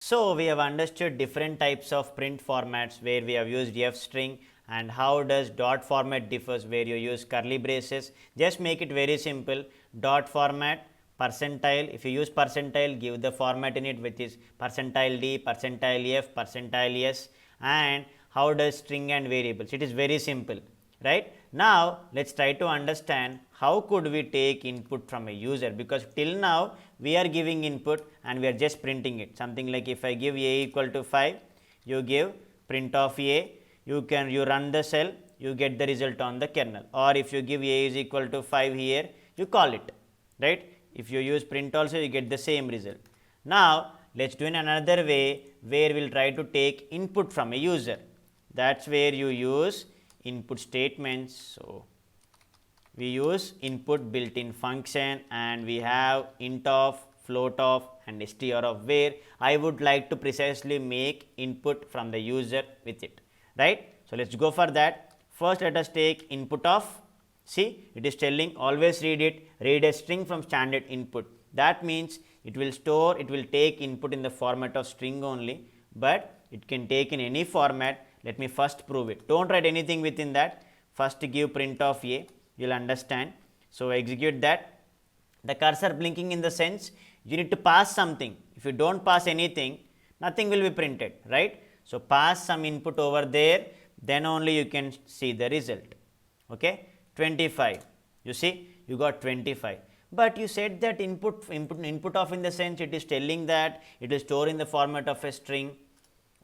So we have understood different types of print formats where we have used f string, and how does dot format differs where you use curly braces. Just make it very simple. Dot format, percentile, if you use percentile, give the format in it, which is percentile d, percentile f, percentile s. And how does string and variables, it is very simple, right? Now let's try to understand how could we take input from a user, because till now we are giving input and we are just printing it. Something like if I give a equal to 5, you give print of a, you run the cell, you get the result on the kernel. Or if you give a is equal to 5 here, you call it, right? If you use print also, you get the same result. Now let's do in another way where we'll try to take input from a user. That's where you use input statements. So we use input built-in function, and we have int of, float of, and str of, where I would like to precisely make input from the user with it, right? So let's go for that. First let us take input of, see, it is telling always read a string from standard input. That means it will take input in the format of string only, but it can take in any format. Let me first prove it. Don't write anything within that. First give print of a, you will understand. So execute that. The cursor blinking in the sense you need to pass something. If you don't pass anything, nothing will be printed, right? So pass some input over there, then only you can see the result. Okay, 25. You see, you got 25. But you said that input of, in the sense it is telling that it will store in the format of a string.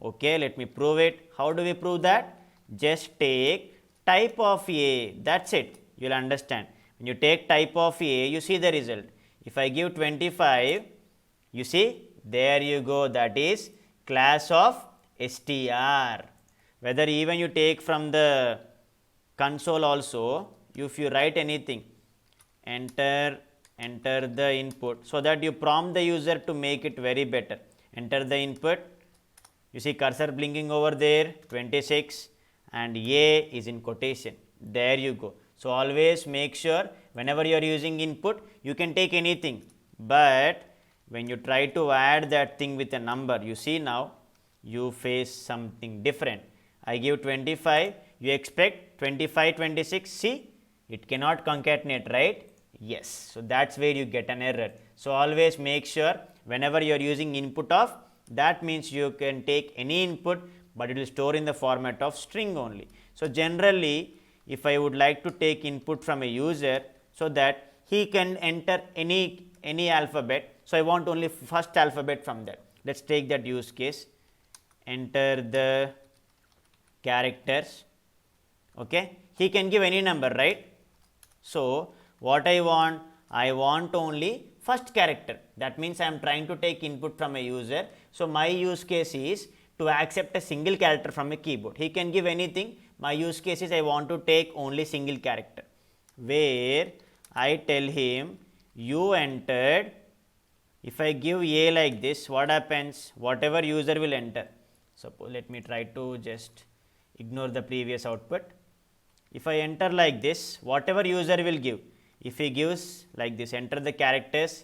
Okay, let me prove it. How do we prove that? Just take type of a, that's it. You will understand. When you take type of a, you see the result. If I give 25, you see, there you go, that is class of str. Whether even you take from the console also, if you write anything, enter the input, so that you prompt the user to make it very better. Enter the input. You see cursor blinking over there, 26, and a is in quotation. There you go. So always make sure whenever you are using input, you can take anything, but when you try to add that thing with a number, you see now you face something different. I give 25, you expect 25, 26, see, it cannot concatenate, right? Yes. So that's where you get an error. So always make sure whenever you are using input of, that means you can take any input, but it will store in the format of string only. So generally, if I would like to take input from a user, so that he can enter any alphabet, so I want only first alphabet from that. Let's take that use case. Enter the characters. Okay, he can give any number, right? So what I want only first character. That means I am trying to take input from a user. So my use case is to accept a single character from a keyboard. He can give anything. My use case is I want to take only single character, where I tell him you entered. If I give a like this, what happens? Whatever user will enter. Suppose let me try to just ignore the previous output. If I enter like this, whatever user will give. If he gives like this, enter the characters.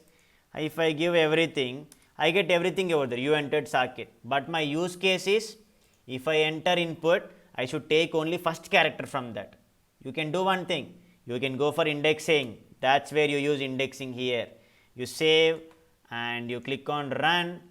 If I give everything, I get everything over there. You entered Saket. But my use case is, if I enter input, I should take only first character from that. You can do one thing. You can go for indexing. That's where you use indexing here. You save and you click on run.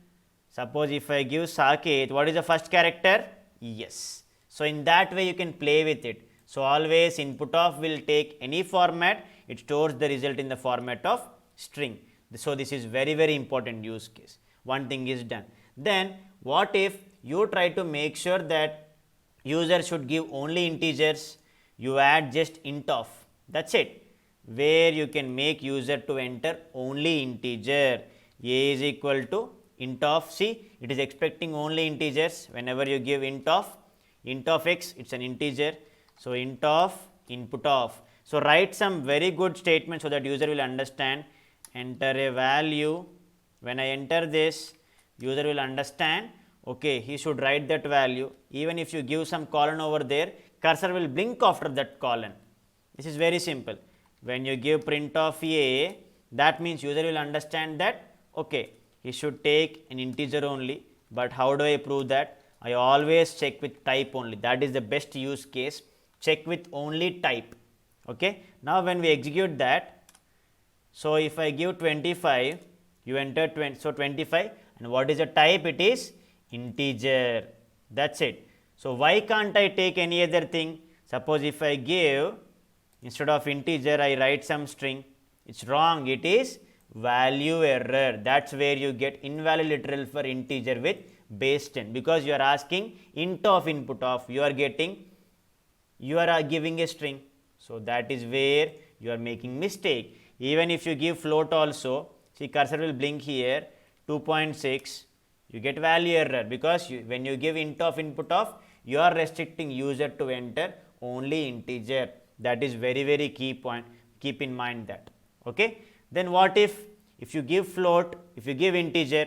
Suppose if I give Saket, what is the first character? Yes. So in that way you can play with it. So always input of will take any format, it stores the result in the format of string. So this is very, very important use case. One thing is done. Then what if you try to make sure that user should give only integers? You add just int of, that's it, where you can make user to enter only integer. A is equal to int of, see, it is expecting only integers. Whenever you give int of x, it's an integer. So int of input of. So write some very good statement so that user will understand. Enter a value. When I enter this, user will understand, okay, he should write that value. Even if you give some colon over there, cursor will blink after that colon. This is very simple. When you give print of a, that means user will understand that, okay, he should take an integer only. but how do I prove that? I always check with type only. That is the best use case. Check with only type. Okay. Now when we execute that, so if I give 25, you enter 20, so 25, and what is the type? It is integer. That's it. So why can't I take any other thing? Suppose if I give, instead of integer, I write some string. It's wrong. It is value error. That's where you get invalid literal for integer with base 10, because you are asking int of input of, you are giving a string. So that is where you are making mistake. Even if you give float also, see cursor will blink here, 2.6, you get value error, because when you give int of input of, you are restricting user to enter only integer. That is very key point. Keep in mind that. Okay. Then what if you give float, if you give integer,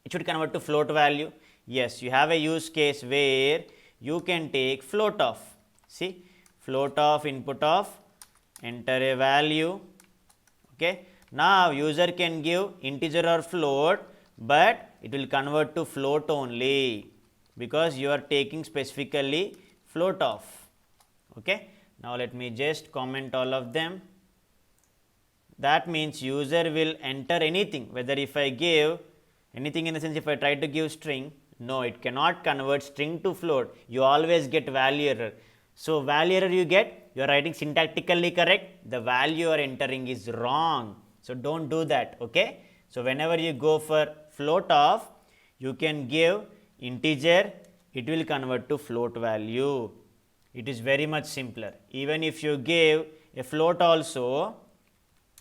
it should convert to float value. Yes, you have a use case where you can take float of. See, float of input of, enter a value. Okay. Now user can give integer or float, but it will convert to float only, because you are taking specifically float of. Okay. Now let me just comment all of them. That means user will enter anything, whether if I give anything, in the sense if I try to give string, no, it cannot convert string to float. You always get value error. So value error you get, you are writing syntactically correct, the value you are entering is wrong. So don't do that. Okay. So whenever you go for float of, you can give integer, it will convert to float value. It is very much simpler. Even if you give a float also,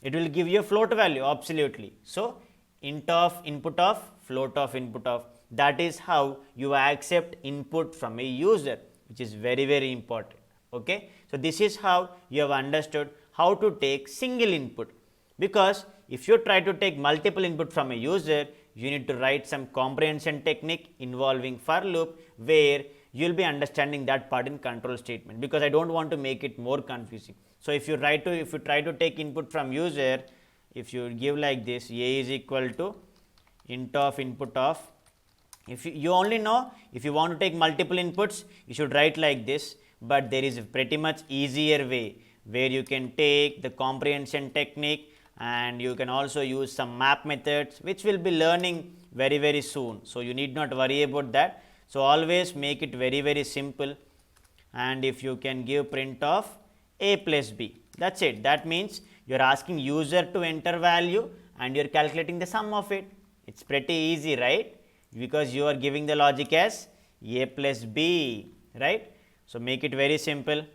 it will give you a float value, absolutely. So int of input of, float of input of, that is how you accept input from a user, which is very important. Okay. So this is how you have understood how to take single input, because if you try to take multiple input from a user, you need to write some comprehension technique involving for loop, where you will be understanding that part in control statement, because I don't want to make it more confusing. So if you try to take input from user, if you give like this, a is equal to int of input of, if you only know, if you want to take multiple inputs, you should write like this, but there is a pretty much easier way where you can take the comprehension technique, and you can also use some map methods, which we will be learning very soon. So you need not worry about that. So always make it very simple, and if you can give print of a plus b, that's it. That means you are asking user to enter value and you are calculating the sum of it. It's pretty easy, right? Because you are giving the logic as a plus b, right? So make it very simple.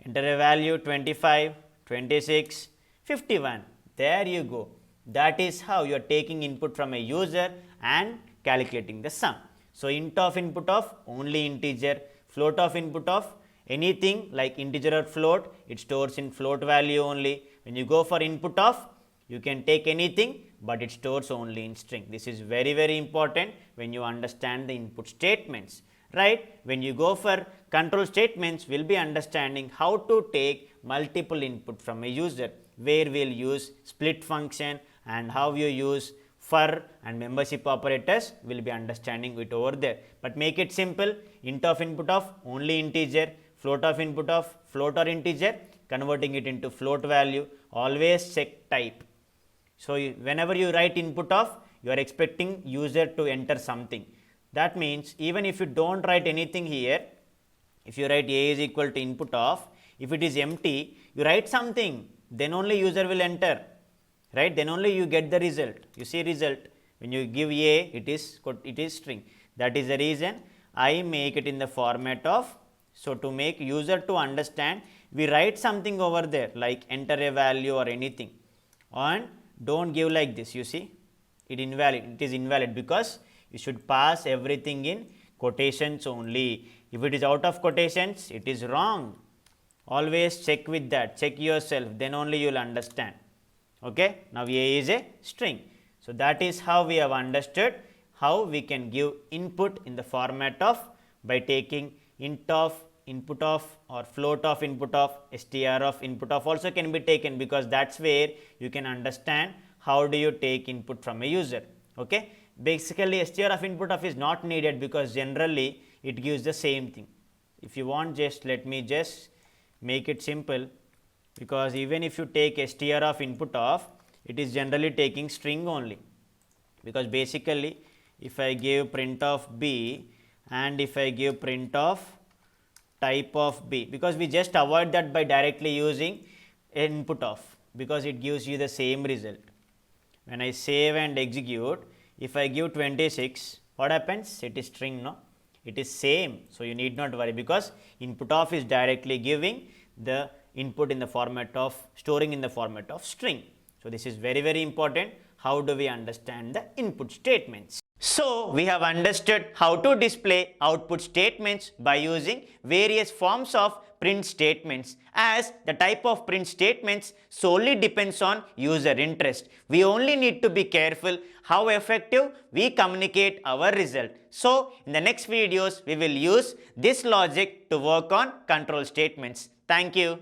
Enter a value 25, 26, 51. There you go. That is how you are taking input from a user and calculating the sum. So int of input of only integer, float of input of anything like integer or float, it stores in float value only. When you go for input of, you can take anything, but it stores only in string. This is very important when you understand the input statements, right? When you go for control statements, we will be understanding how to take multiple input from a user, where we will use split function, and how you use for and membership operators, we will be understanding it over there. But make it simple, int of input of only integer, float of input of float or integer, converting it into float value, always check type. So whenever you write input of, you are expecting user to enter something. That means even if you don't write anything here, if you write a is equal to input of, if it is empty, you write something, then only user will enter, right? Then only you get the result. You see result. When you give a, it is string. That is the reason I make it in the format of, so to make user to understand, we write something over there like enter a value or anything, and don't give like this. You see, it is invalid, because you should pass everything in quotations only. If it is out of quotations, it is wrong. Always check with that, check yourself, then only you will understand. Okay. Now a is a string. So that is how we have understood how we can give input in the format of, by taking int of input of or float of input of, str of input of also can be taken, because that's where you can understand how do you take input from a user. Okay. Basically str of input of is not needed because generally it gives the same thing. If you want, just let me just make it simple, because even if you take str of input of, it is generally taking string only, because basically if I give print of b and if I give print of type of b, because we just avoid that by directly using input of, because it gives you the same result. When I save and execute, if I give 26, what happens? It is string, no? It is same, so you need not worry, because input of is directly giving the input in the format of, storing in the format of string. So this is very, very important. How do we understand the input statements? So we have understood how to display output statements by using various forms of print statements, as the type of print statements solely depends on user interest. We only need to be careful how effective we communicate our result. So in the next videos we will use this logic to work on control statements. Thank you.